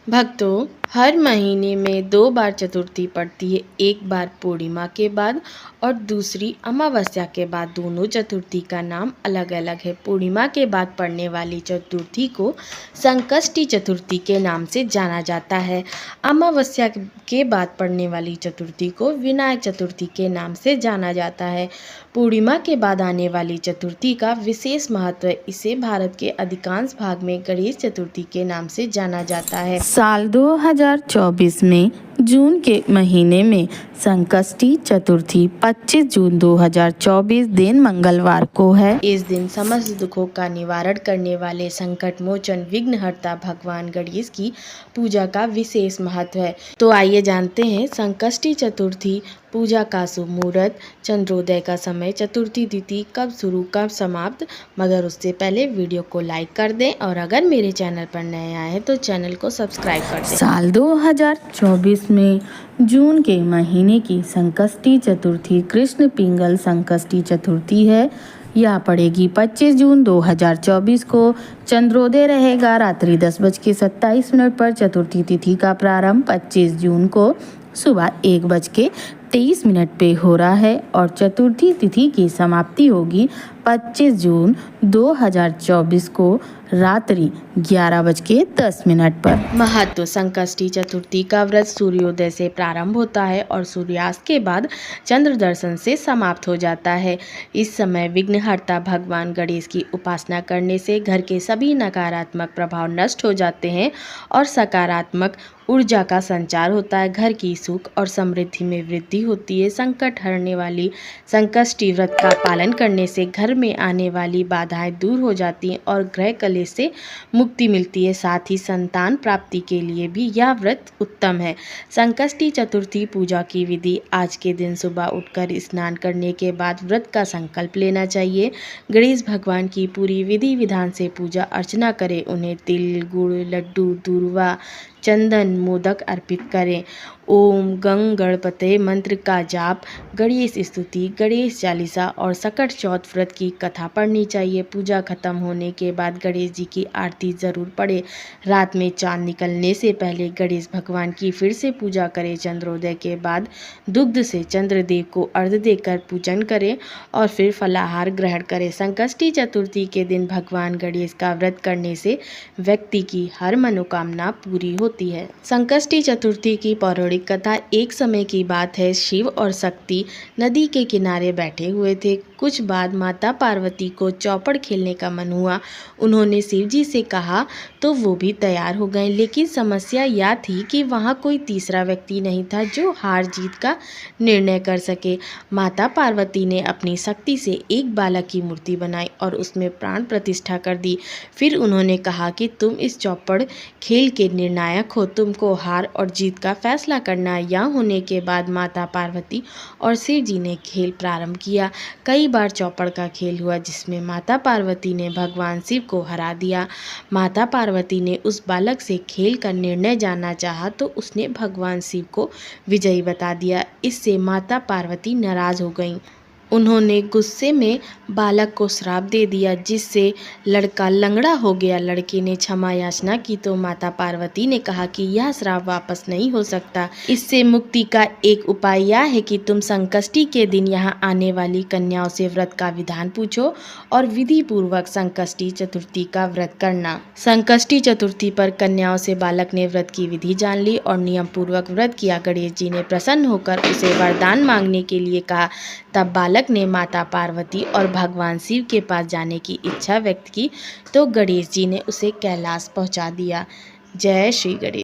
भक्तों, हर महीने में 2 बार चतुर्थी पड़ती है। एक बार पूर्णिमा के बाद और दूसरी अमावस्या के बाद। दोनों चतुर्थी का नाम अलग अलग है। पूर्णिमा के बाद पड़ने वाली चतुर्थी को संकष्टी चतुर्थी के नाम से जाना जाता है। अमावस्या के बाद पड़ने वाली चतुर्थी को विनायक चतुर्थी के नाम से जाना जाता है। पूर्णिमा के बाद आने वाली चतुर्थी का विशेष महत्व है। इसे भारत के अधिकांश भाग में गणेश चतुर्थी के नाम से जाना जाता है। साल 2024 में जून के महीने में संकष्टी चतुर्थी 25 जून 2024 दिन मंगलवार को है। इस दिन समस्त दुखों का निवारण करने वाले संकट मोचन विघ्नहर्ता भगवान गणेश की पूजा का विशेष महत्व है। तो आइए जानते हैं संकष्टी चतुर्थी पूजा का शुभ मुहूर्त, चंद्रोदय का समय, चतुर्थी तिथि कब शुरू कब समाप्त। मगर उससे पहले वीडियो को लाइक कर दें और अगर मेरे चैनल पर नए आए हैं तो चैनल को सब्सक्राइब कर दें। साल 2024 में जून के महीने की संकष्टी चतुर्थी कृष्ण पिंगल संकष्टी चतुर्थी है। यह पड़ेगी 25 जून 2024 को। चंद्रोदय रहेगा रात्रि 10:27 पर। चतुर्थी तिथि का प्रारंभ 25 जून को सुबह 1:23 पे हो रहा है और चतुर्थी तिथि की समाप्ति होगी 25 जून 2024 को रात्रि 11:10 पर। महत्व: संकष्टी चतुर्थी का व्रत सूर्योदय से प्रारंभ होता है और सूर्यास्त के बाद चंद्र दर्शन से समाप्त हो जाता है। इस समय विघ्नहर्ता भगवान गणेश की उपासना करने से घर के सभी नकारात्मक प्रभाव नष्ट हो जाते हैं और सकारात्मक ऊर्जा का संचार होता है। घर की सुख और समृद्धि में वृद्धि होती है। संकट हरने वाली संकष्टी व्रत का पालन करने से घर में आने वाली बाधाएं दूर हो जाती हैं और ग्रह कलेश से मुक्ति मिलती है। साथ ही संतान प्राप्ति के लिए भी यह व्रत उत्तम है। संकष्टी चतुर्थी पूजा की विधि: आज के दिन सुबह उठकर स्नान करने के बाद व्रत का संकल्प लेना चाहिए। गणेश भगवान की पूरी विधि विधान से पूजा अर्चना करें। उन्हें तिल, गुड़, लड्डू, दूर्वा, चंदन, मोदक अर्पित करें। ओम गंग गणपते मंत्र का जाप, गणेश स्तुति, गणेश चालीसा और सकट चौथ व्रत की कथा पढ़नी चाहिए। पूजा खत्म होने के बाद गणेश जी की आरती जरूर पढ़े। रात में चांद निकलने से पहले गणेश भगवान की फिर से पूजा करें। चंद्रोदय के बाद दुग्ध से चंद्रदेव को अर्घ्य देकर पूजन करें और फिर फलाहार ग्रहण करें। संकष्टी चतुर्थी के दिन भगवान गणेश का व्रत करने से व्यक्ति की हर मनोकामना पूरी होती है। संकष्टी चतुर्थी की पौराणिक कथा: एक समय की बात है, शिव और शक्ति नदी के किनारे बैठे हुए थे। कुछ बाद माता पार्वती को चौपड़ खेलने का मन हुआ। उन्होंने शिव जी से कहा तो वो भी तैयार हो गए, लेकिन समस्या यह थी कि वहाँ कोई तीसरा व्यक्ति नहीं था जो हार जीत का निर्णय कर सके। माता पार्वती ने अपनी शक्ति से एक बालक की मूर्ति बनाई और उसमें प्राण प्रतिष्ठा कर दी। फिर उन्होंने कहा कि तुम इस चौपड़ खेल के निर्णायक हो, तुमको हार और जीत का फैसला करना। यह होने के बाद माता पार्वती और शिव जी ने खेल प्रारंभ किया। कई बार चौपड़ का खेल हुआ जिसमें माता पार्वती ने भगवान शिव को हरा दिया। माता पार्वती ने उस बालक से खेल का निर्णय जानना चाहा तो उसने भगवान शिव को विजयी बता दिया। इससे माता पार्वती नाराज हो गईं। उन्होंने गुस्से में बालक को श्राप दे दिया जिससे लड़का लंगड़ा हो गया। लड़के ने क्षमा याचना की तो माता पार्वती ने कहा कि यह श्राप वापस नहीं हो सकता। इससे मुक्ति का एक उपाय यह है कि तुम संकष्टी के दिन यहाँ आने वाली कन्याओं से व्रत का विधान पूछो और विधि पूर्वक संकष्टी चतुर्थी का व्रत करना। संकष्टी चतुर्थी पर कन्याओं से बालक ने व्रत की विधि जान ली और नियम पूर्वक व्रत किया। गणेश जी ने प्रसन्न होकर उसे वरदान मांगने के लिए कहा। तब बालक ने माता पार्वती और भगवान शिव के पास जाने की इच्छा व्यक्त की तो गणेश जी ने उसे कैलाश पहुंचा दिया। जय श्री गणेश।